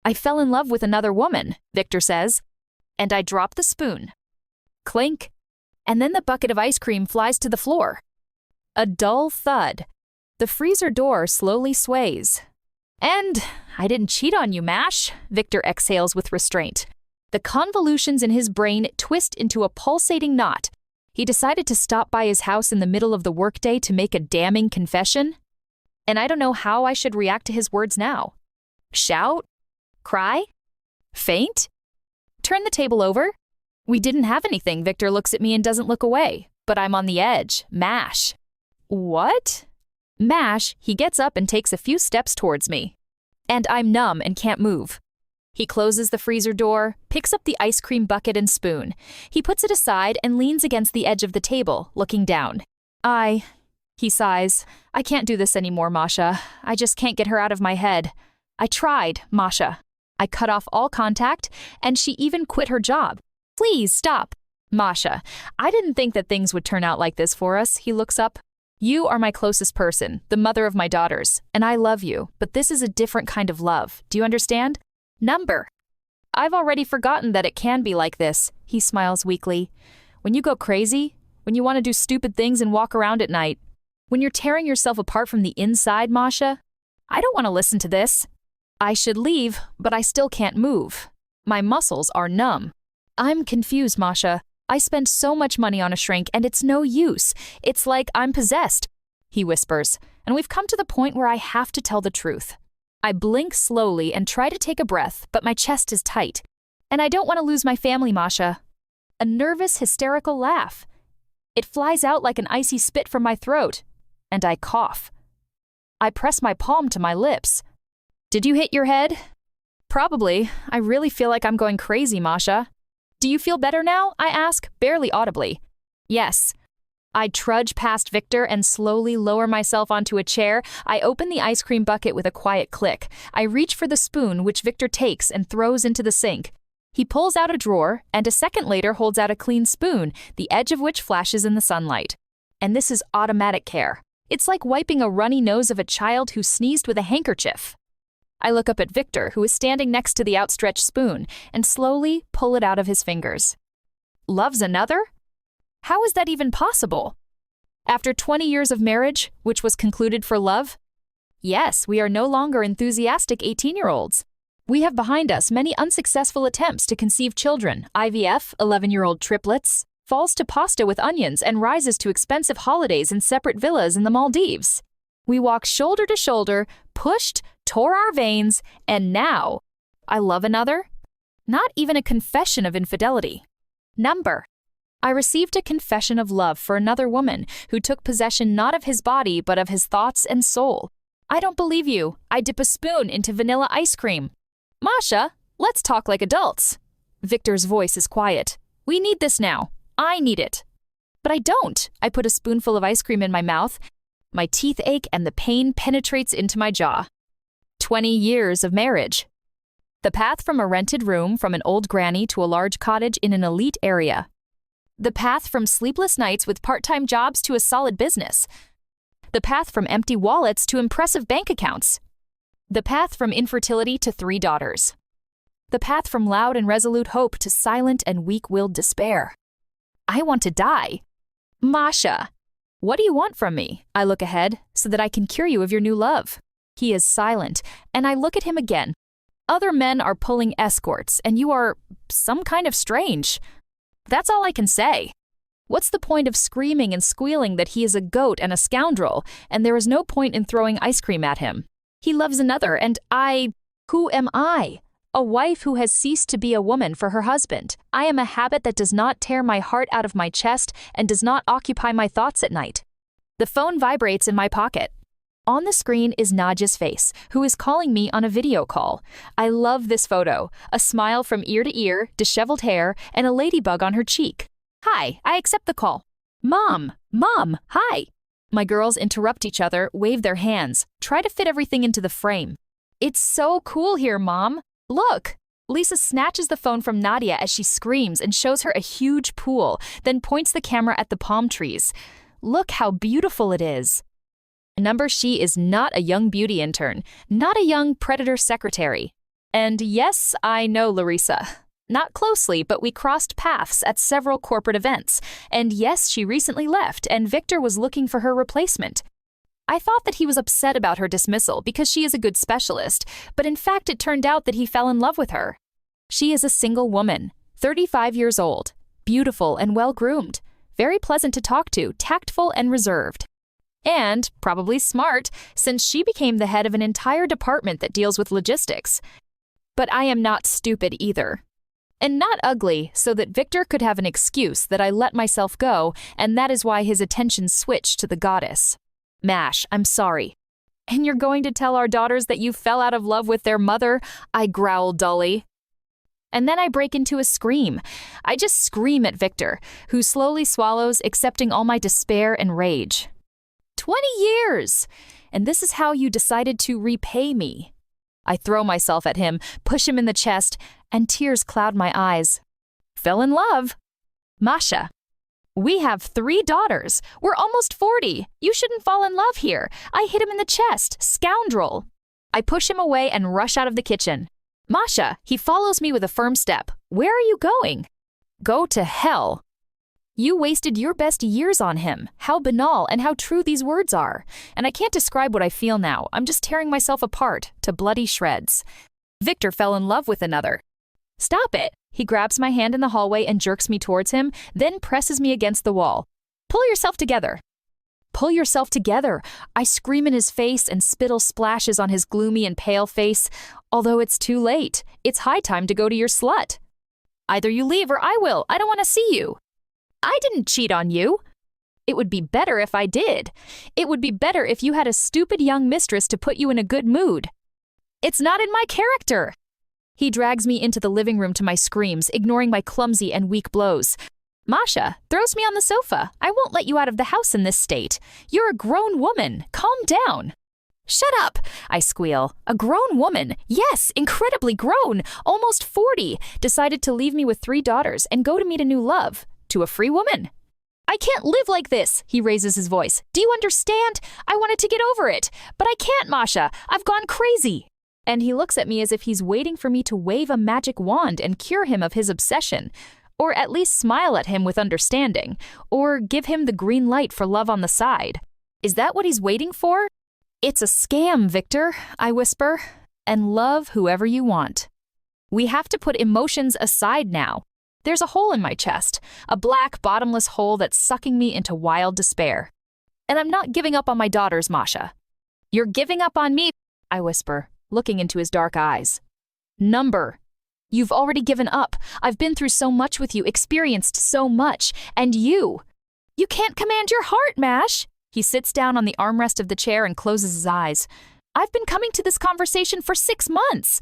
I fell in love with another woman, Victor says, and I drop the spoon. Clink, and then the bucket of ice cream flies to the floor. A dull thud. The freezer door slowly sways. And I didn't cheat on you, Mash, Victor exhales with restraint. The convolutions in his brain twist into a pulsating knot. He decided to stop by his house in the middle of the workday to make a damning confession. And I don't know how I should react to his words now. Shout? Cry? Faint? Turn the table over? We didn't have anything. Victor looks at me and doesn't look away. But I'm on the edge. Mash. What? Mash, he gets up and takes a few steps towards me. And I'm numb and can't move. He closes the freezer door, picks up the ice cream bucket and spoon. He puts it aside and leans against the edge of the table, looking down. He sighs. I can't do this anymore, Masha. I just can't get her out of my head. I tried, Masha. I cut off all contact, and she even quit her job. Please stop. Masha, I didn't think that things would turn out like this for us. He looks up. You are my closest person, the mother of my daughters, and I love you, but this is a different kind of love. Do you understand? Number. I've already forgotten that it can be like this. He smiles weakly. When you go crazy, when you want to do stupid things and walk around at night, when you're tearing yourself apart from the inside, Masha, I don't want to listen to this. I should leave, but I still can't move. My muscles are numb. I'm confused, Masha. I spend so much money on a shrink and it's no use. It's like I'm possessed, he whispers, and we've come to the point where I have to tell the truth. I blink slowly and try to take a breath, but my chest is tight. And I don't want to lose my family, Masha. A nervous, hysterical laugh. It flies out like an icy spit from my throat, and I cough. I press my palm to my lips. Did you hit your head? Probably. I really feel like I'm going crazy, Masha. Do you feel better now? I ask, barely audibly. Yes. I trudge past Victor and slowly lower myself onto a chair. I open the ice cream bucket with a quiet click. I reach for the spoon, which Victor takes and throws into the sink. He pulls out a drawer, and a second later holds out a clean spoon, the edge of which flashes in the sunlight. And this is automatic care. It's like wiping a runny nose of a child who sneezed with a handkerchief. I look up at Victor, who is standing next to the outstretched spoon, and slowly pull it out of his fingers. Loves another? How is that even possible? After 20 years of marriage, which was concluded for love? Yes, we are no longer enthusiastic 18-year-olds. We have behind us many unsuccessful attempts to conceive children, IVF, 11-year-old triplets, falls to pasta with onions, and rises to expensive holidays in separate villas in the Maldives. We walk shoulder to shoulder, pushed, tore our veins, and now, I love another? Not even a confession of infidelity. Number. I received a confession of love for another woman who took possession not of his body but of his thoughts and soul. I don't believe you. I dip a spoon into vanilla ice cream. Masha, let's talk like adults. Victor's voice is quiet. We need this now. I need it. But I don't. I put a spoonful of ice cream in my mouth. My teeth ache and the pain penetrates into my jaw. 20 years of marriage. The path from a rented room from an old granny to a large cottage in an elite area. The path from sleepless nights with part-time jobs to a solid business. The path from empty wallets to impressive bank accounts. The path from infertility to 3 daughters. The path from loud and resolute hope to silent and weak-willed despair. I want to die. Masha, what do you want from me? I look ahead so that I can cure you of your new love. He is silent, and I look at him again. Other men are pulling escorts, and you are some kind of strange. That's all I can say. What's the point of screaming and squealing that he is a goat and a scoundrel, and there is no point in throwing ice cream at him? He loves another, and who am I? A wife who has ceased to be a woman for her husband. I am a habit that does not tear my heart out of my chest and does not occupy my thoughts at night. The phone vibrates in my pocket. On the screen is Nadja's face, who is calling me on a video call. I love this photo. A smile from ear to ear, disheveled hair, and a ladybug on her cheek. Hi, I accept the call. Mom, hi. My girls interrupt each other, wave their hands, try to fit everything into the frame. It's so cool here, Mom. Look. Lisa snatches the phone from Nadia as she screams and shows her a huge pool, then points the camera at the palm trees. Look how beautiful it is. She is not a young beauty intern, not a young predator secretary. And yes, I know Larissa. Not closely, but we crossed paths at several corporate events. And yes, she recently left, and Victor was looking for her replacement. I thought that he was upset about her dismissal because she is a good specialist, but in fact it turned out that he fell in love with her. She is a single woman, 35 years old, beautiful and well-groomed, very pleasant to talk to, tactful and reserved. And probably smart, since she became the head of an entire department that deals with logistics. But I am not stupid either. And not ugly, so that Victor could have an excuse that I let myself go, and that is why his attention switched to the goddess. Mash, I'm sorry. And you're going to tell our daughters that you fell out of love with their mother? I growl dully. And then I break into a scream. I just scream at Victor, who slowly swallows, accepting all my despair and rage. 20 years! And this is how you decided to repay me. I throw myself at him, push him in the chest, and tears cloud my eyes. Fell in love. Masha. We have 3 daughters. We're almost 40. You shouldn't fall in love here. I hit him in the chest. Scoundrel. I push him away and rush out of the kitchen. Masha, he follows me with a firm step. Where are you going? Go to hell. You wasted your best years on him. How banal and how true these words are. And I can't describe what I feel now. I'm just tearing myself apart to bloody shreds. Victor fell in love with another. Stop it. He grabs my hand in the hallway and jerks me towards him, then presses me against the wall. Pull yourself together. Pull yourself together. I scream in his face and spittle splashes on his gloomy and pale face. Although it's too late. It's high time to go to your slut. Either you leave or I will. I don't want to see you. I didn't cheat on you. It would be better if I did. It would be better if you had a stupid young mistress to put you in a good mood. It's not in my character. He drags me into the living room to my screams, ignoring my clumsy and weak blows. Masha throws me on the sofa. I won't let you out of the house in this state. You're a grown woman. Calm down. Shut up, I squeal. A grown woman. Yes, incredibly grown. Almost 40. Decided to leave me with 3 daughters and go to meet a new love. To a free woman. I can't live like this, he raises his voice. Do you understand? I wanted to get over it. But I can't, Masha. I've gone crazy. And he looks at me as if he's waiting for me to wave a magic wand and cure him of his obsession. Or at least smile at him with understanding. Or give him the green light for love on the side. Is that what he's waiting for? It's a scam, Victor, I whisper. And love whoever you want. We have to put emotions aside now. There's a hole in my chest. A black, bottomless hole that's sucking me into wild despair. And I'm not giving up on my daughters, Masha. You're giving up on me, I whisper, looking into his dark eyes. Number. You've already given up. I've been through so much with you, experienced so much. And you. You can't command your heart, Mash. He sits down on the armrest of the chair and closes his eyes. I've been coming to this conversation for 6 months.